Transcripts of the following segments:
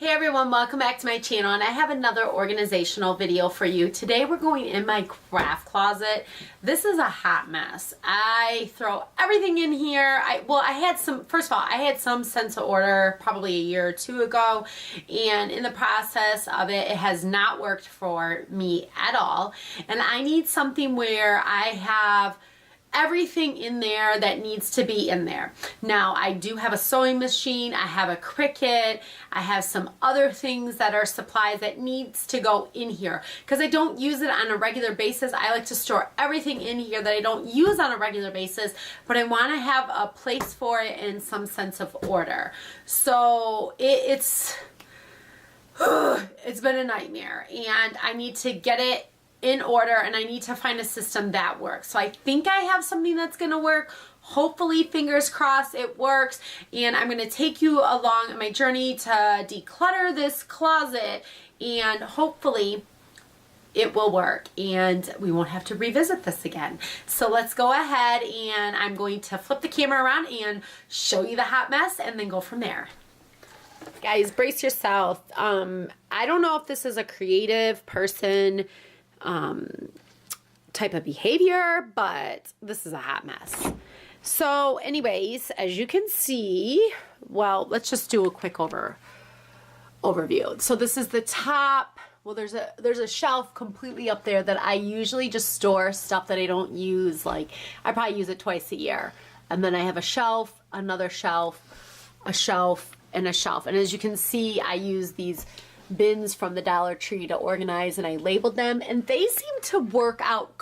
Hey everyone, welcome back to my channel, and I have another organizational video for you. Today we're going in my craft closet. This is a hot mess. I throw everything in here. I had some sense of order probably a year or two ago, and in the process of it has not worked for me at all. And I need something where I have everything in there that needs to be in there. Now, I do have a sewing machine, I have a Cricut, I have some other things that are supplies that needs to go in here because I don't use it on a regular basis. I like to store everything in here that I don't use on a regular basis, but I want to have a place for it in some sense of order. So it's been a nightmare, and I need to get it in order, and I need to find a system that works. So I think I have something that's going to work. Hopefully, fingers crossed, it works. And I'm going to take you along on my journey to declutter this closet, and hopefully it will work and we won't have to revisit this again. So let's go ahead, and I'm going to flip the camera around and show you the hot mess and then go from there. Guys, brace yourself. I don't know if this is a creative person type of behavior, but this is a hot mess. So anyways, as you can see, well, let's just do a quick overview. So this is the top. Well, there's a shelf completely up there that I usually just store stuff that I don't use. Like, I probably use it twice a year. And then I have a shelf, another shelf, a shelf, and a shelf. And as you can see, I use these bins from the Dollar Tree to organize, and I labeled them, and they seem to work out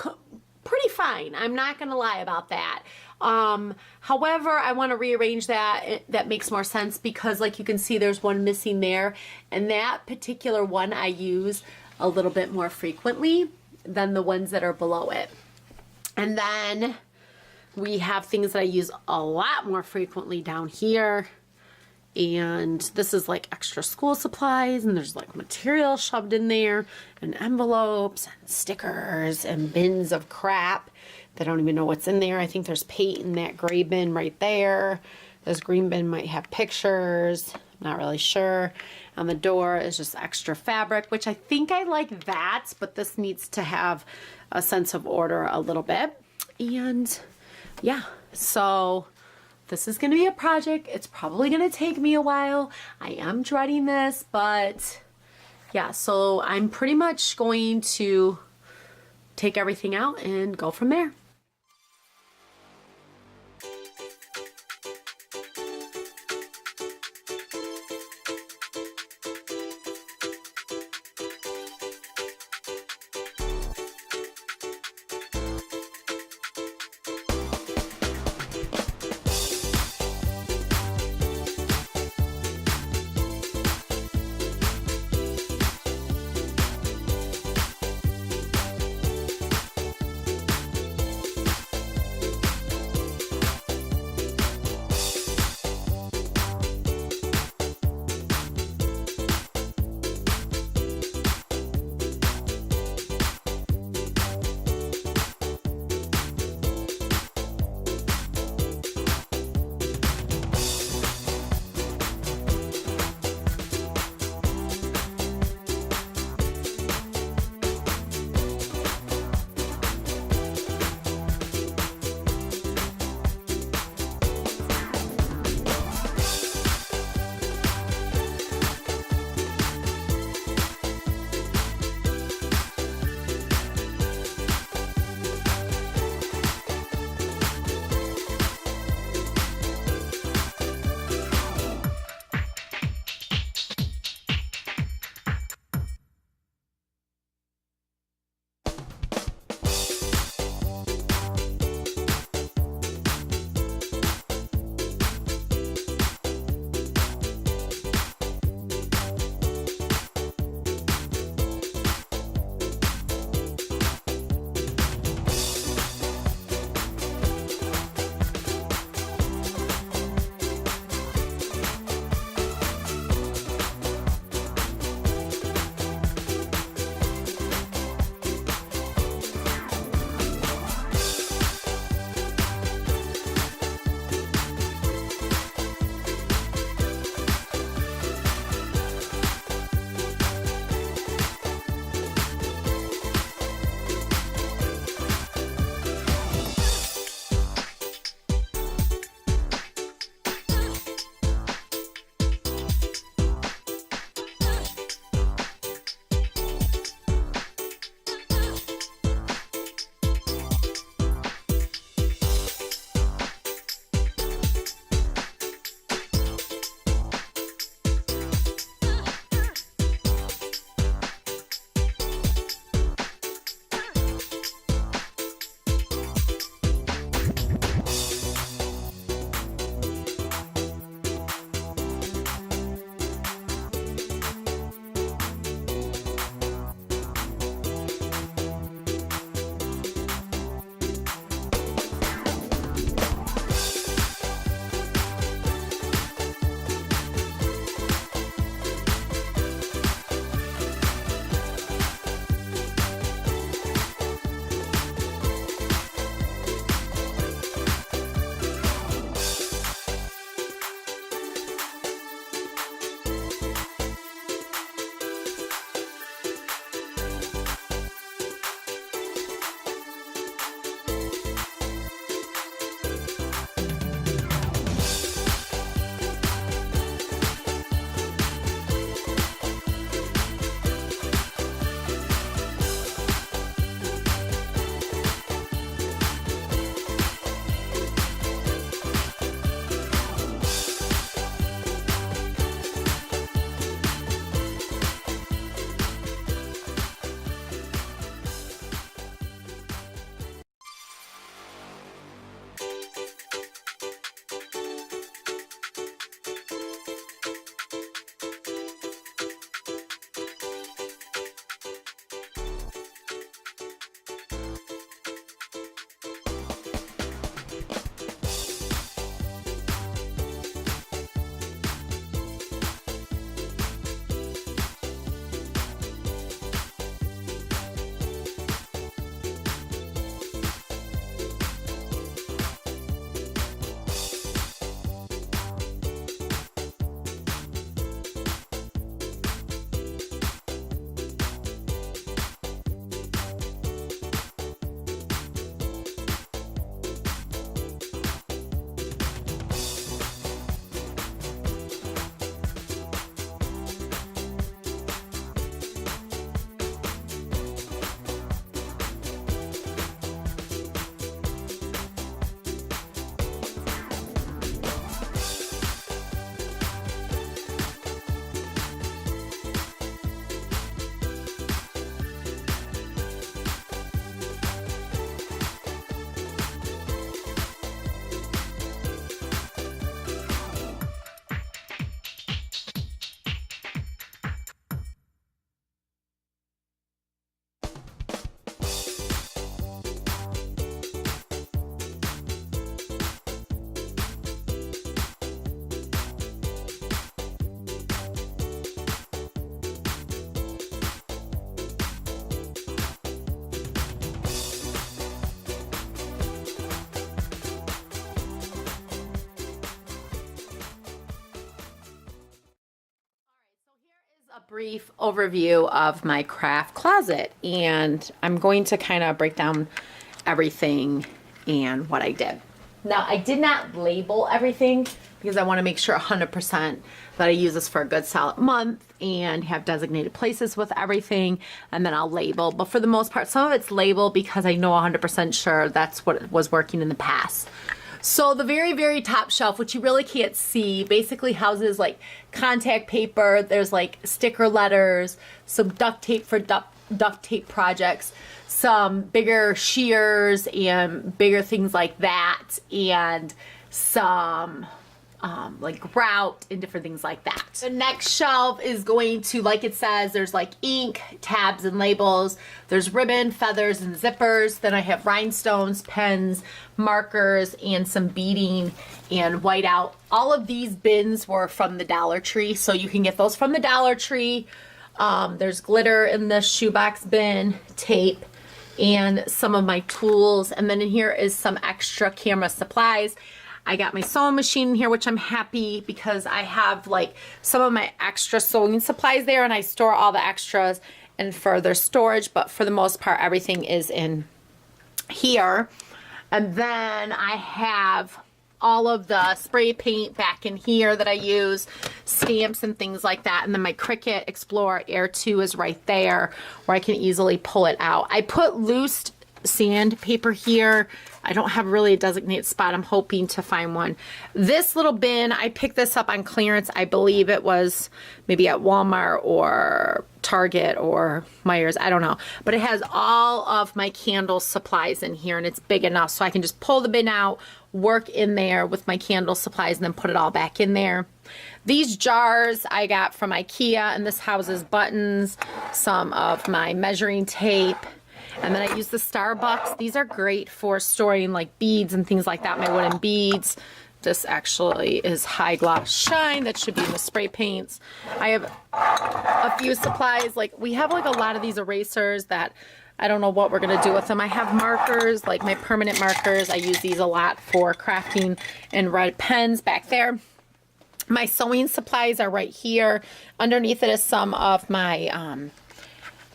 pretty fine. I'm not gonna lie about that. However, I want to rearrange that. That makes more sense because, like you can see, there's one missing there, and that particular one I use a little bit more frequently than the ones that are below it. And then we have things that I use a lot more frequently down here. And this is like extra school supplies, and there's like material shoved in there, and envelopes and stickers and bins of crap that I don't even know what's in there. I think there's paint in that gray bin right there. This green bin might have pictures, not really sure. On the door is just extra fabric, which I think I like that, but this needs to have a sense of order a little bit. And yeah, so this is going to be a project. It's probably going to take me a while. I am dreading this, but yeah, so I'm pretty much going to take everything out and go from there. brief overview of my craft closet, and I'm going to kind of break down everything and what I did. Now, I did not label everything because I want to make sure 100% that I use this for a good solid month and have designated places with everything, and then I'll label. But for the most part, some of it's labeled because I know 100% sure that's what was working in the past. So the very, very top shelf, which you really can't see, basically houses like contact paper. There's like sticker letters, some duct tape for duct tape projects, some bigger shears and bigger things like that, and some like grout and different things like that. The next shelf is going to, like it says, there's like ink, tabs, and labels. There's ribbon, feathers, and zippers. Then I have rhinestones, pens, markers, and some beading and whiteout. All of these bins were from the Dollar Tree, so you can get those from the Dollar Tree. There's glitter in the shoebox bin, tape, and some of my tools. And then in here is some extra camera supplies. I got my sewing machine in here, which I'm happy because I have like some of my extra sewing supplies there, and I store all the extras in further storage, but for the most part, everything is in here. And then I have all of the spray paint back in here that I use, stamps and things like that. And then my Cricut Explorer Air 2 is right there where I can easily pull it out. I put loose sandpaper here. I don't have really a designated spot. I'm hoping to find one. This little bin, I picked this up on clearance. I believe it was maybe at Walmart or Target or Myers. I don't know. But it has all of my candle supplies in here, and it's big enough so I can just pull the bin out, work in there with my candle supplies, and then put it all back in there. These jars I got from IKEA, and this houses buttons, some of my measuring tape, and then I use the Starbucks. These are great for storing like beads and things like that, my wooden beads. This actually is high gloss shine. That should be in the spray paints. I have a few supplies. Like we have like a lot of these erasers that I don't know what we're gonna do with them. I have markers, like my permanent markers. I use these a lot for crafting, and red pens back there. My sewing supplies are right here. Underneath it is some of my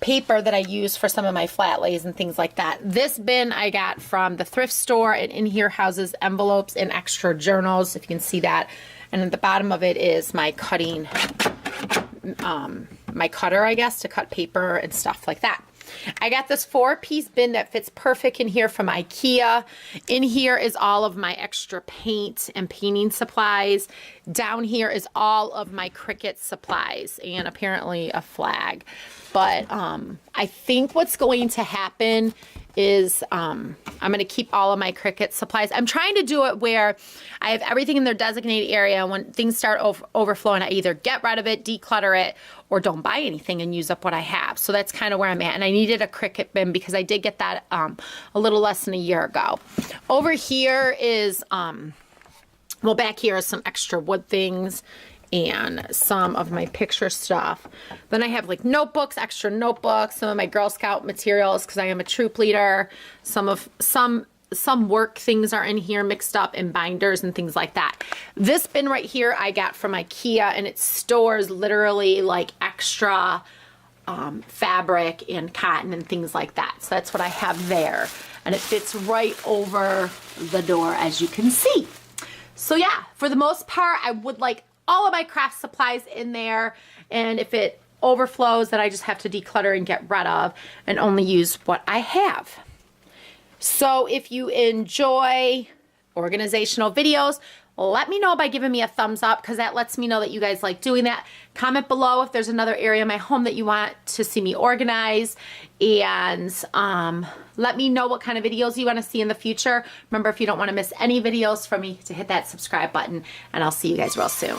paper that I use for some of my flat lays and things like that. This bin I got from the thrift store, and in here houses envelopes and extra journals, if you can see that. And at the bottom of it is my cutting, my cutter, I guess, to cut paper and stuff like that. I got this 4-piece bin that fits perfect in here from IKEA. In here is all of my extra paint and painting supplies. Down here is all of my Cricut supplies and apparently a flag. But I think what's going to happen is I'm going to keep all of my Cricut supplies. I'm trying to do it where I have everything in their designated area. When things start overflowing, I either get rid of it, declutter it, or don't buy anything and use up what I have. So that's kind of where I'm at. And I needed a Cricut bin because I did get that a little less than a year ago. Over here is, well, back here is some extra wood things and some of my picture stuff. Then I have like notebooks, extra notebooks, some of my Girl Scout materials because I am a troop leader. Some work things are in here mixed up in binders and things like that. This bin right here I got from IKEA, and it stores literally like extra fabric and cotton and things like that. So that's what I have there, and it fits right over the door, as you can see. So yeah, for the most part, I would like all of my craft supplies in there, and if it overflows, then I just have to declutter and get rid of and only use what I have. So if you enjoy organizational videos, let me know by giving me a thumbs up, because that lets me know that you guys like doing that. Comment below if there's another area in my home that you want to see me organize, and let me know what kind of videos you want to see in the future. Remember, if you don't want to miss any videos from me, to hit that subscribe button, and I'll see you guys real soon.